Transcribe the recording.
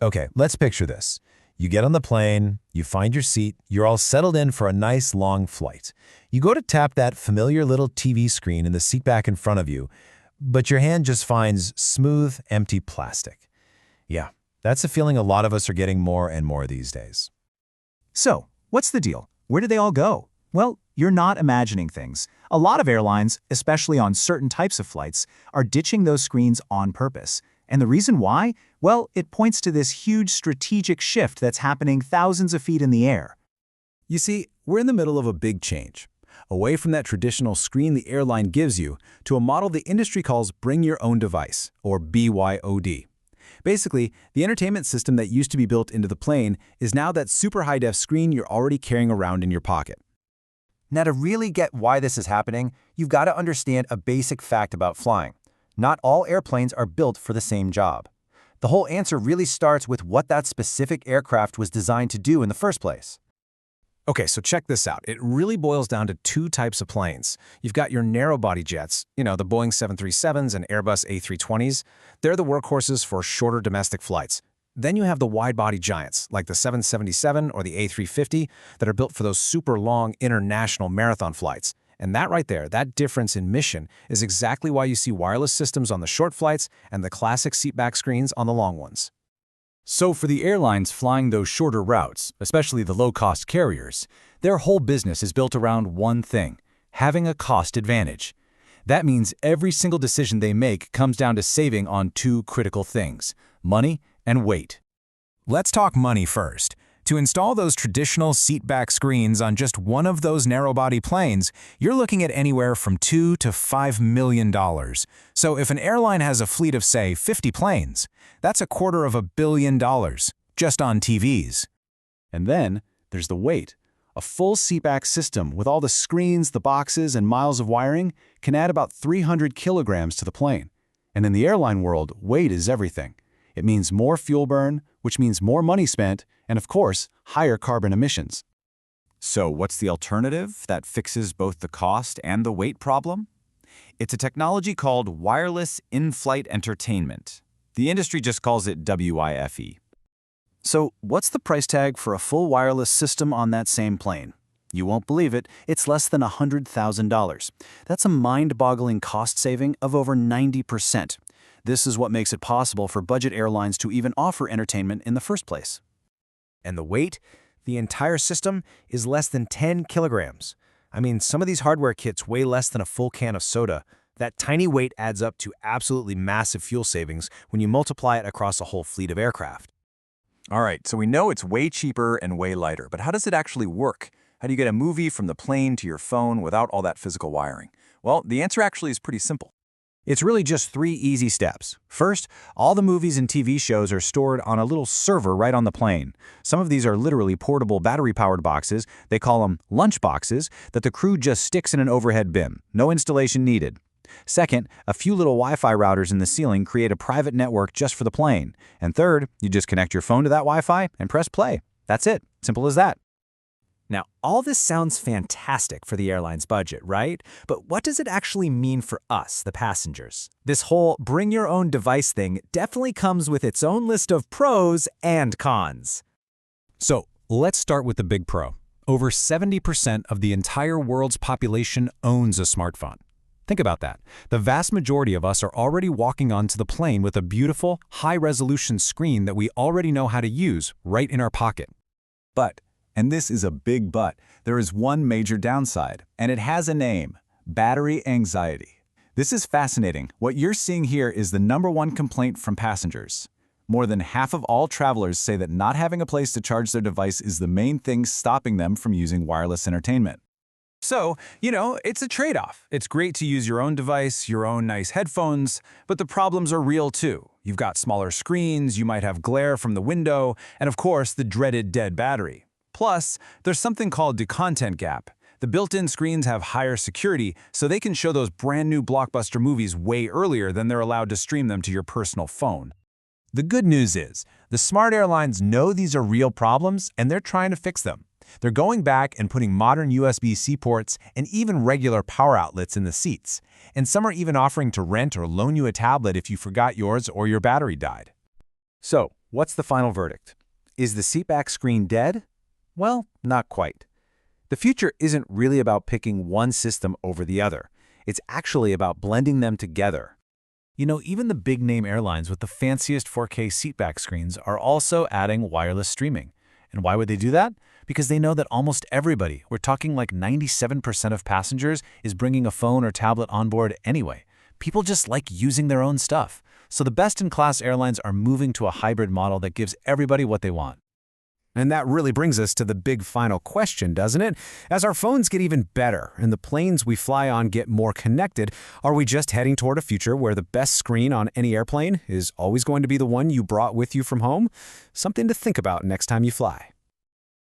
Okay, let's picture this. You get on the plane, you find your seat, you're all settled in for a nice long flight. You go to tap that familiar little TV screen in the seat back in front of you, but your hand just finds smooth, empty plastic. Yeah, that's a feeling a lot of us are getting more and more these days. So, what's the deal? Where do they all go? Well, you're not imagining things. A lot of airlines, especially on certain types of flights, are ditching those screens on purpose. And the reason why? Well, it points to this huge strategic shift that's happening thousands of feet in the air. You see, we're in the middle of a big change. Away from that traditional screen the airline gives you to a model the industry calls Bring Your Own Device, or BYOD. Basically, the entertainment system that used to be built into the plane is now that super high-def screen you're already carrying around in your pocket. Now, to really get why this is happening, you've got to understand a basic fact about flying. Not all airplanes are built for the same job. The whole answer really starts with what that specific aircraft was designed to do in the first place. Okay, so check this out. It really boils down to two types of planes. You've got your narrow-body jets, the Boeing 737s and Airbus A320s. They're the workhorses for shorter domestic flights. Then you have the wide-body giants, like the 777 or the A350, that are built for those super long international marathon flights. And that right there, that difference in mission, is exactly why you see wireless systems on the short flights and the classic seatback screens on the long ones. So for the airlines flying those shorter routes, especially the low-cost carriers, their whole business is built around one thing: having a cost advantage. That means every single decision they make comes down to saving on two critical things: money and weight. Let's talk money first. To install those traditional seatback screens on just one of those narrow-body planes, you're looking at anywhere from $2 to $5 million. So if an airline has a fleet of, say, 50 planes, that's $250 million just on TVs. And then there's the weight. A full seatback system with all the screens, the boxes, and miles of wiring can add about 300 kilograms to the plane. And in the airline world, weight is everything. It means more fuel burn, which means more money spent, and of course, higher carbon emissions. So what's the alternative that fixes both the cost and the weight problem? It's a technology called wireless in-flight entertainment. The industry just calls it WIFE. So what's the price tag for a full wireless system on that same plane? You won't believe it, it's less than $100,000. That's a mind-boggling cost saving of over 90%. This is what makes it possible for budget airlines to even offer entertainment in the first place. And the weight? The entire system is less than 10 kilograms. I mean, some of these hardware kits weigh less than a full can of soda. That tiny weight adds up to absolutely massive fuel savings when you multiply it across a whole fleet of aircraft. All right, so we know it's way cheaper and way lighter, but how does it actually work? How do you get a movie from the plane to your phone without all that physical wiring? Well, the answer actually is pretty simple. It's really just 3 easy steps. First, all the movies and TV shows are stored on a little server right on the plane. Some of these are literally portable battery-powered boxes. They call them Lunchboxes that the crew just sticks in an overhead bin. No installation needed. Second, a few little Wi-Fi routers in the ceiling create a private network just for the plane. And third, you just connect your phone to that Wi-Fi and press play. That's it. Simple as that. Now, all this sounds fantastic for the airline's budget, right? But what does it actually mean for us, the passengers? This whole bring your own device thing definitely comes with its own list of pros and cons. So, let's start with the big pro. Over 70% of the entire world's population owns a smartphone. Think about that. The vast majority of us are already walking onto the plane with a beautiful, high-resolution screen that we already know how to use right in our pocket. But, and this is a big but, there is one major downside, and it has a name: battery anxiety. This is fascinating. What you're seeing here is the #1 complaint from passengers. More than half of all travelers say that not having a place to charge their device is the main thing stopping them from using wireless entertainment. So, it's a trade-off. It's great to use your own device, your own nice headphones, but the problems are real too. You've got smaller screens, you might have glare from the window, and of course, the dreaded dead battery. Plus, there's something called the content gap. The built-in screens have higher security, so they can show those brand new blockbuster movies way earlier than they're allowed to stream them to your personal phone. The good news is, the smart airlines know these are real problems and they're trying to fix them. They're going back and putting modern USB-C ports and even regular power outlets in the seats. And some are even offering to rent or loan you a tablet if you forgot yours or your battery died. So, What's the final verdict? Is the seatback screen dead? Well, not quite. The future isn't really about picking one system over the other. It's actually about blending them together. You know, even the big-name airlines with the fanciest 4K seatback screens are also adding wireless streaming. And why would they do that? Because they know that almost everybody, we're talking like 97% of passengers, is bringing a phone or tablet on board anyway. People just like using their own stuff. So the best-in-class airlines are moving to a hybrid model that gives everybody what they want. And that really brings us to the big final question, doesn't it? As our phones get even better and the planes we fly on get more connected, are we just heading toward a future where the best screen on any airplane is always going to be the one you brought with you from home? Something to think about next time you fly.